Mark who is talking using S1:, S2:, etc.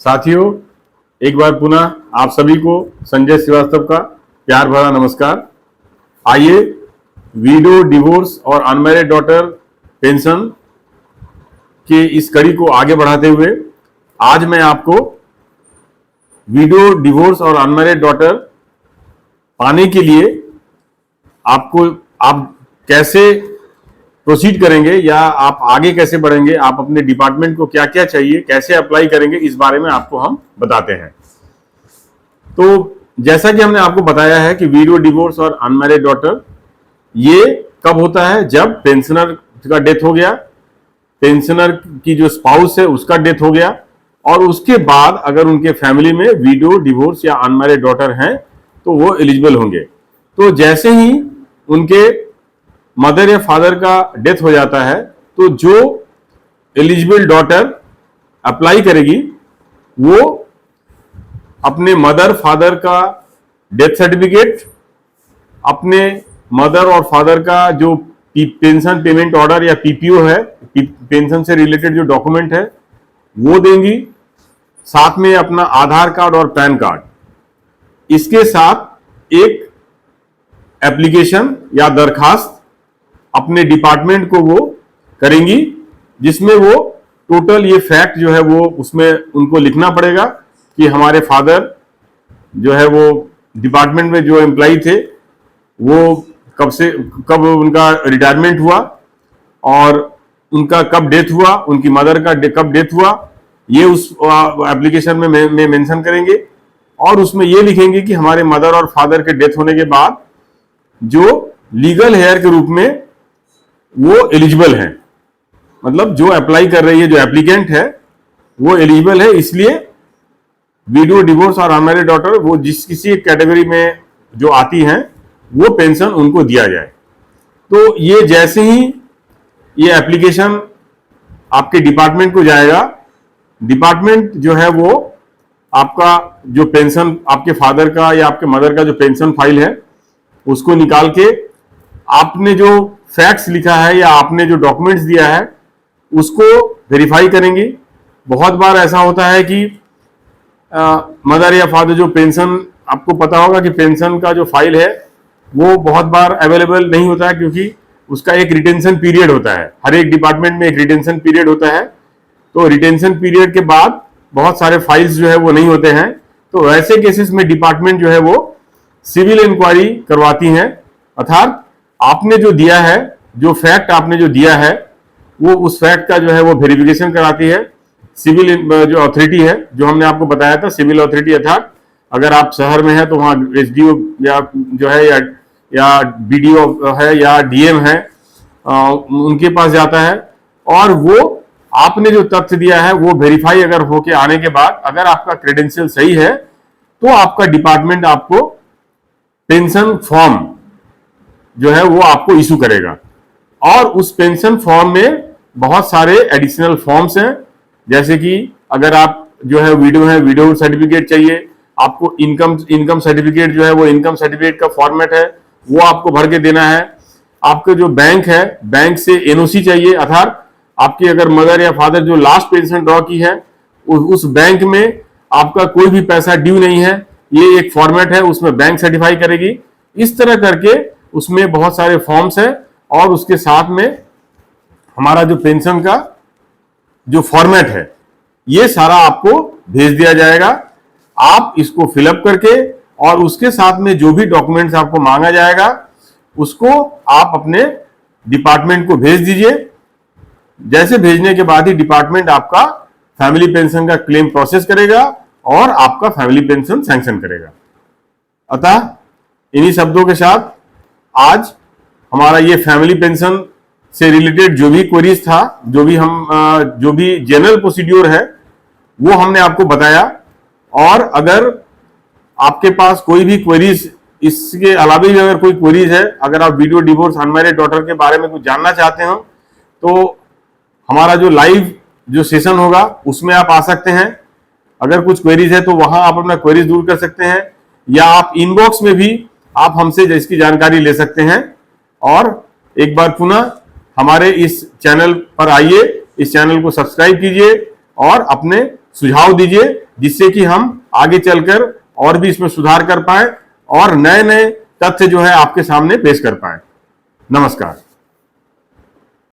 S1: साथियों, एक बार पुनः आप सभी को संजय श्रीवास्तव का प्यार भरा नमस्कार। आइए विडो, डिवोर्स और अनमैरिड डॉटर पेंशन के इस कड़ी को आगे बढ़ाते हुए आज मैं आपको विडो, डिवोर्स और अनमैरिड डॉटर पाने के लिए आप कैसे प्रोसीड करेंगे या आप आगे कैसे बढ़ेंगे, आप अपने डिपार्टमेंट को क्या क्या चाहिए, कैसे अप्लाई करेंगे, इस बारे में आपको हम बताते हैं। तो जैसा कि हमने आपको बताया है कि विडो, डिवोर्स और अनमैरिड डॉटर ये कब होता है, जब पेंशनर का डेथ हो गया, पेंशनर की जो स्पाउस है उसका डेथ हो गया और उसके बाद अगर उनके फैमिली में विडो, डिवोर्स या अनमैरिड डॉटर हैं तो वो एलिजिबल होंगे। तो जैसे ही उनके मदर या फादर का डेथ हो जाता है तो जो एलिजिबल डॉटर अप्लाई करेगी वो अपने मदर फादर का डेथ सर्टिफिकेट, अपने मदर और फादर का जो पेंशन पेमेंट ऑर्डर या पीपीओ है, पेंशन से रिलेटेड जो डॉक्यूमेंट है वो देंगी, साथ में अपना आधार कार्ड और पैन कार्ड, इसके साथ एक एप्लीकेशन या दरखास्त अपने डिपार्टमेंट को वो करेंगी, जिसमें वो टोटल ये फैक्ट जो है वो उसमें उनको लिखना पड़ेगा कि हमारे फादर जो है वो डिपार्टमेंट में जो एम्प्लॉय थे वो कब उनका रिटायरमेंट हुआ और उनका कब डेथ हुआ, उनकी मदर का कब डेथ हुआ, ये उस एप्लीकेशन में मेंशन करेंगे और उसमें ये लिखेंगे कि हमारे मदर और फादर के डेथ होने के बाद जो लीगल हेयर के रूप में वो एलिजिबल है, मतलब जो अप्लाई कर रही है, जो एप्लीकेंट है वो एलिजिबल है, इसलिए विडो, डिवोर्स और अनमैरिड डॉटर वो जिस किसी एक कैटेगरी में जो आती हैं वो पेंशन उनको दिया जाए। तो ये जैसे ही ये एप्लीकेशन आपके डिपार्टमेंट को जाएगा, डिपार्टमेंट जो है वो आपका जो पेंशन, आपके फादर का या आपके मदर का जो पेंशन फाइल है उसको निकाल के आपने जो फैक्ट्स लिखा है या आपने जो डॉक्यूमेंट्स दिया है उसको वेरीफाई करेंगे। बहुत बार ऐसा होता है कि मदर या फादर जो पेंशन, आपको पता होगा कि पेंशन का जो फाइल है वो बहुत बार अवेलेबल नहीं होता है क्योंकि उसका एक रिटेंशन पीरियड होता है, हर एक डिपार्टमेंट में एक रिटेंशन पीरियड होता है। तो रिटेंशन पीरियड के बाद बहुत सारे फाइल्स जो है वो नहीं होते हैं, तो ऐसे केसेस में डिपार्टमेंट जो है वो सिविल इंक्वायरी करवाती हैं, अर्थात आपने जो दिया है, जो फैक्ट आपने जो दिया है वो उस फैक्ट का जो है वो वेरिफिकेशन कराती है। सिविल जो अथॉरिटी है, जो हमने आपको बताया था, सिविल अथॉरिटी, अर्थात अगर आप शहर में है तो वहाँ एसडीओ या जो है या बीडीओ है या डीएम है, उनके पास जाता है और वो आपने जो तथ्य दिया है वो वेरीफाई अगर होके आने के बाद अगर आपका क्रेडेंशियल सही है तो आपका डिपार्टमेंट आपको पेंशन फॉर्म जो है वो आपको इशू करेगा और उस पेंशन फॉर्म में बहुत सारे एडिशनल फॉर्म्स हैं, जैसे कि अगर आप जो है विडो सर्टिफिकेट चाहिए, आपको इनकम सर्टिफिकेट जो है वो इनकम सर्टिफिकेट का फॉर्मेट है वो आपको भर के देना है। आपके जो बैंक है, बैंक से एनओसी चाहिए, अर्थात आपकी अगर मदर या फादर जो लास्ट पेंशन ड्रॉ की है उस बैंक में आपका कोई भी पैसा ड्यू नहीं है, ये एक फॉर्मेट है, उसमें बैंक सर्टिफाई करेगी। इस तरह करके उसमें बहुत सारे फॉर्म्स हैं और उसके साथ में हमारा जो पेंशन का जो फॉर्मेट है ये सारा आपको भेज दिया जाएगा। आप इसको फिलअप करके और उसके साथ में जो भी डॉक्यूमेंट्स आपको मांगा जाएगा उसको आप अपने डिपार्टमेंट को भेज दीजिए। जैसे भेजने के बाद ही डिपार्टमेंट आपका फैमिली पेंशन का क्लेम प्रोसेस करेगा और आपका फैमिली पेंशन सैंक्शन करेगा। अतः इन्हीं शब्दों के साथ आज हमारा ये फैमिली पेंशन से रिलेटेड जो भी क्वेरीज था, जो भी जनरल प्रोसीड्योर है वो हमने आपको बताया। और अगर आपके पास कोई भी क्वेरीज, इसके अलावा भी अगर कोई क्वेरीज है, अगर आप विडो, डिवोर्स, अनमैरिड डॉटर के बारे में कुछ जानना चाहते हो तो हमारा जो लाइव जो सेशन होगा उसमें आप आ सकते हैं। अगर कुछ क्वेरीज है तो वहां आप अपना क्वेरीज दूर कर सकते हैं या आप इनबॉक्स में भी आप हमसे इसकी जानकारी ले सकते हैं। और एक बार पुनः हमारे इस चैनल पर आइए, इस चैनल को सब्सक्राइब कीजिए और अपने सुझाव दीजिए, जिससे कि हम आगे चलकर और भी इसमें सुधार कर पाए और नए नए तथ्य जो है आपके सामने पेश कर पाए। नमस्कार।